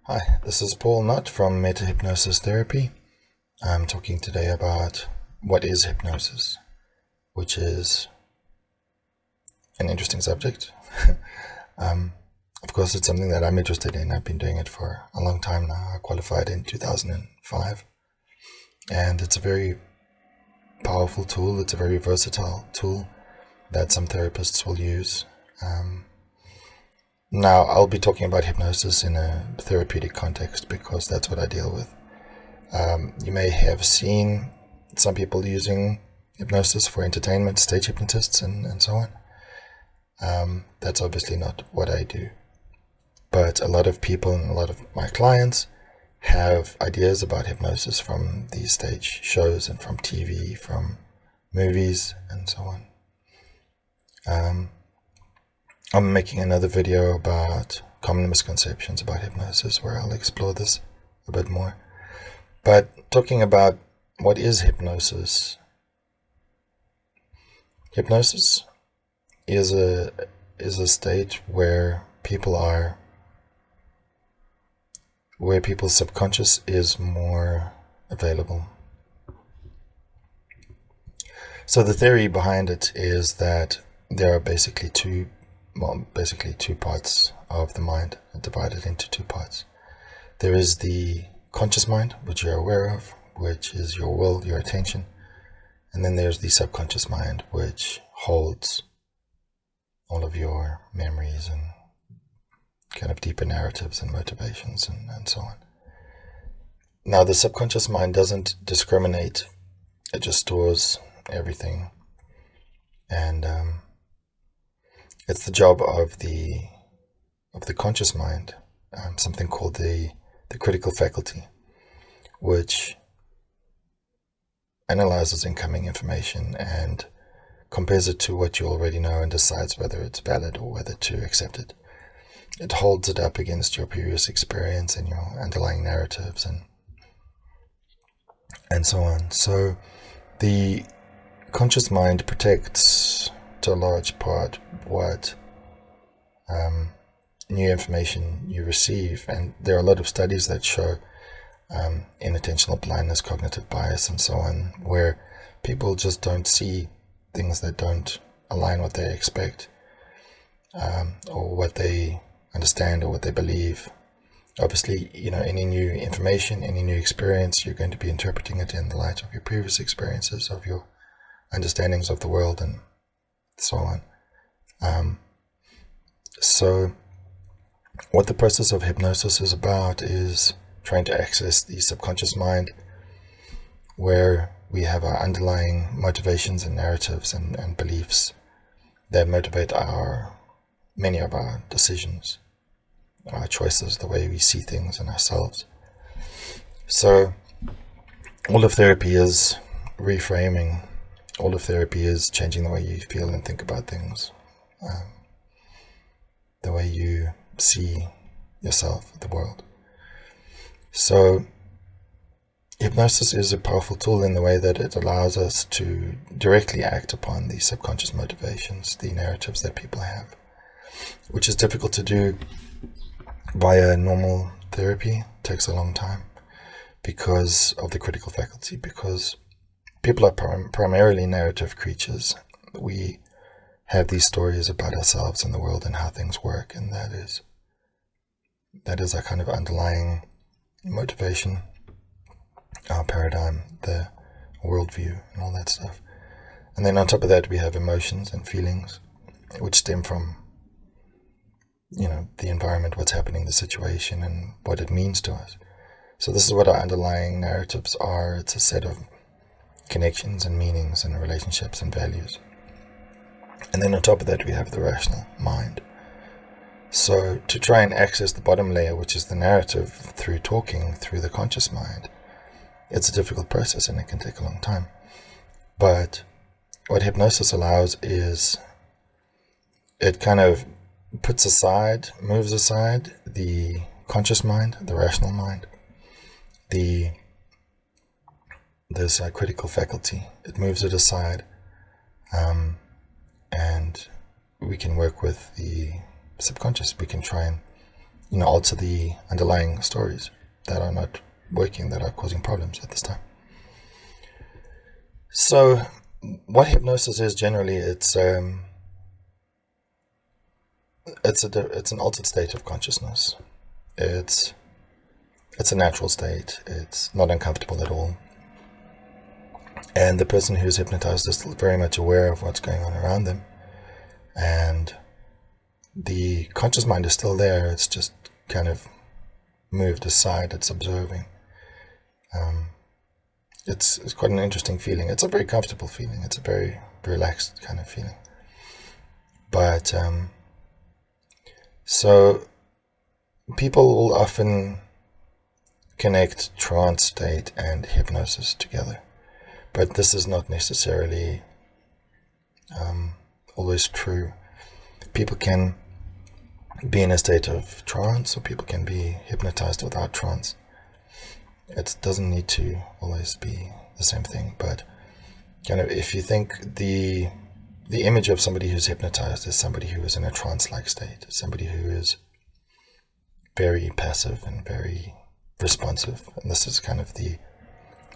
Hi, this is Paul Nutt from Hypnosis Therapy. I'm talking today about what is hypnosis, which is an interesting subject. Of course, it's something that I'm interested in. I've been doing it for a long time now. I qualified in 2005, and it's a very powerful tool. It's a very versatile tool that some therapists will use. Now, I'll be talking about hypnosis in a therapeutic context because that's what I deal with. You may have seen some people using hypnosis for entertainment, stage hypnotists and so on. That's obviously not what I do. But a lot of people and a lot of my clients have ideas about hypnosis from these stage shows and from TV, from movies and so on. I'm making another video about common misconceptions about hypnosis where I'll explore this a bit more. But talking about what is hypnosis, hypnosis is a state where people's subconscious is more available. So the theory behind it is that there are basically two parts of the mind, divided into two parts. There is the conscious mind, which you're aware of, which is your will, your attention. And then there's the subconscious mind, which holds all of your memories and kind of deeper narratives and motivations and so on. Now, the subconscious mind doesn't discriminate. It just stores everything. And it's the job of the conscious mind, something called the critical faculty, which analyzes incoming information and compares it to what you already know and decides whether it's valid or whether to accept it. It holds it up against your previous experience and your underlying narratives and so on. So the conscious mind protects, to a large part, what new information you receive. And there are a lot of studies that show inattentional blindness, cognitive bias, and so on, where people just don't see things that don't align what they expect, or what they understand or what they believe. Obviously, any new information, any new experience, you're going to be interpreting it in the light of your previous experiences, of your understandings of the world, and so on. So what the process of hypnosis is about is trying to access the subconscious mind, where we have our underlying motivations and narratives and beliefs that motivate many of our decisions, our choices, the way we see things and ourselves. So all of therapy is reframing. All of therapy is changing the way you feel and think about things, the way you see yourself, the world. So hypnosis is a powerful tool in the way that it allows us to directly act upon the subconscious motivations, the narratives that people have, which is difficult to do via normal therapy. It takes a long time because of the critical faculty, because people are primarily narrative creatures. We have these stories about ourselves and the world and how things work, and that is our kind of underlying motivation, our paradigm, the worldview, and all that stuff. And then on top of that, we have emotions and feelings, which stem from, the environment, what's happening, the situation, and what it means to us. So this is what our underlying narratives are. It's a set of connections and meanings and relationships and values. And then on top of that, we have the rational mind. So to try and access the bottom layer, which is the narrative, through talking, through the conscious mind, it's a difficult process and it can take a long time. But what hypnosis allows is it kind of moves aside the conscious mind, the rational mind, this critical faculty. It moves it aside, and we can work with the subconscious. We can try and alter the underlying stories that are not working, that are causing problems at this time. So what hypnosis is generally, it's an altered state of consciousness. It's a natural state. It's not uncomfortable at all. And the person who's hypnotized is still very much aware of what's going on around them. And the conscious mind is still there. It's just kind of moved aside. It's observing. It's quite an interesting feeling. It's a very comfortable feeling. It's a very relaxed kind of feeling. But so people will often connect trance state and hypnosis together, but this is not necessarily always true. People can be in a state of trance, or people can be hypnotized without trance. It doesn't need to always be the same thing, but kind of if you think the image of somebody who's hypnotized is somebody who is in a trance-like state, somebody who is very passive and very responsive, and this is kind of the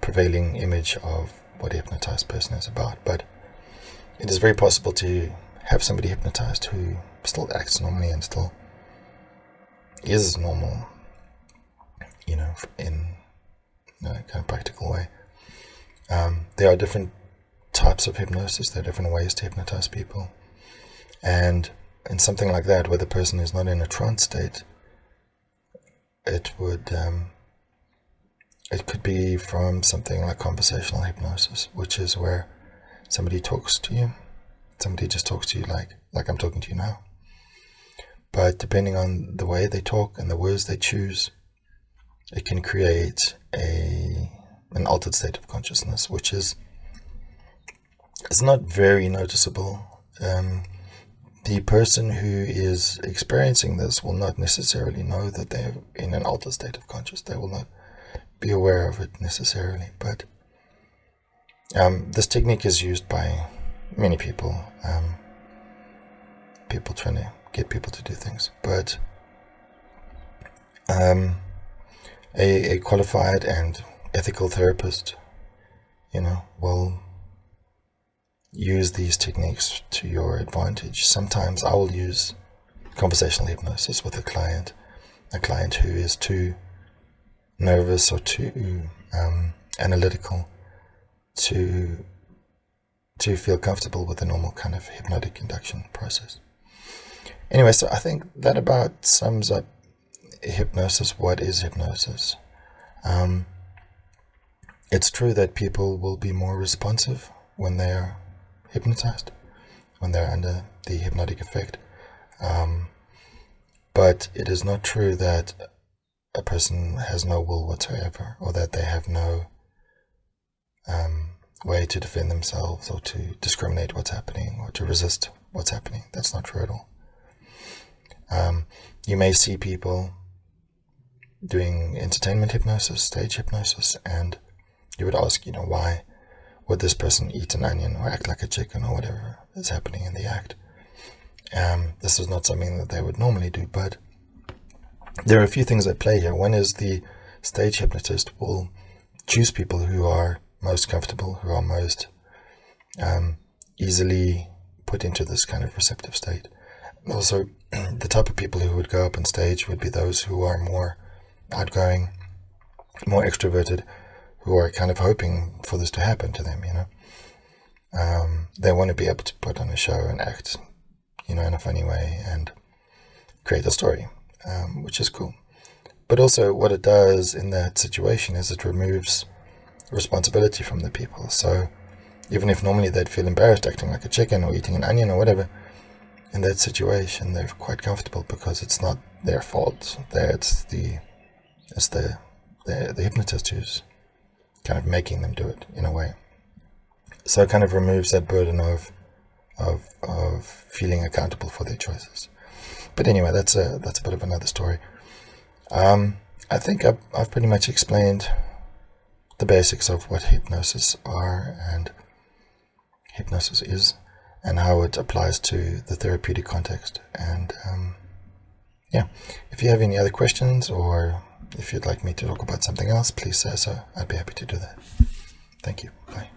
prevailing image of what a hypnotized person is about. But it is very possible to have somebody hypnotized who still acts normally and still is normal, in a kind of practical way. There are different types of hypnosis. There are different ways to hypnotize people. And in something like that, where the person is not in a trance state, it could be from something like conversational hypnosis, which is where somebody talks to you. Somebody just talks to you like I'm talking to you now. But depending on the way they talk and the words they choose, it can create an altered state of consciousness, which is it's not very noticeable. The person who is experiencing this will not necessarily know that they're in an altered state of consciousness. They will not be aware of it necessarily. But this technique is used by many people. People trying to get people to do things. But a qualified and ethical therapist, will use these techniques to your advantage. Sometimes I will use conversational hypnosis with a client who is too nervous or too analytical to feel comfortable with the normal kind of hypnotic induction process. Anyway, so I think that about sums up hypnosis. What is hypnosis? It's true that people will be more responsive when they are hypnotized, when they're under the hypnotic effect. But it is not true that a person has no will whatsoever, or that they have no way to defend themselves, or to discriminate what's happening, or to resist what's happening. That's not true at all. You may see people doing entertainment hypnosis, stage hypnosis, and you would ask, why would this person eat an onion or act like a chicken or whatever is happening in the act? This is not something that they would normally do, but there are a few things at play here. One is the stage hypnotist will choose people who are most comfortable, who are most easily put into this kind of receptive state. Also, the type of people who would go up on stage would be those who are more outgoing, more extroverted, who are kind of hoping for this to happen to them, They want to be able to put on a show and act, in a funny way and create a story, which is cool. But also what it does in that situation is it removes responsibility from the people. So even if normally they'd feel embarrassed acting like a chicken or eating an onion or whatever, in that situation they're quite comfortable because it's not their fault. It's the hypnotist who's kind of making them do it in a way. So it kind of removes that burden of feeling accountable for their choices. But anyway, that's a bit of another story. I think I've pretty much explained the basics of what hypnosis are and hypnosis is, and how it applies to the therapeutic context. And yeah, if you have any other questions, or if you'd like me to talk about something else, please say so. I'd be happy to do that. Thank you. Bye.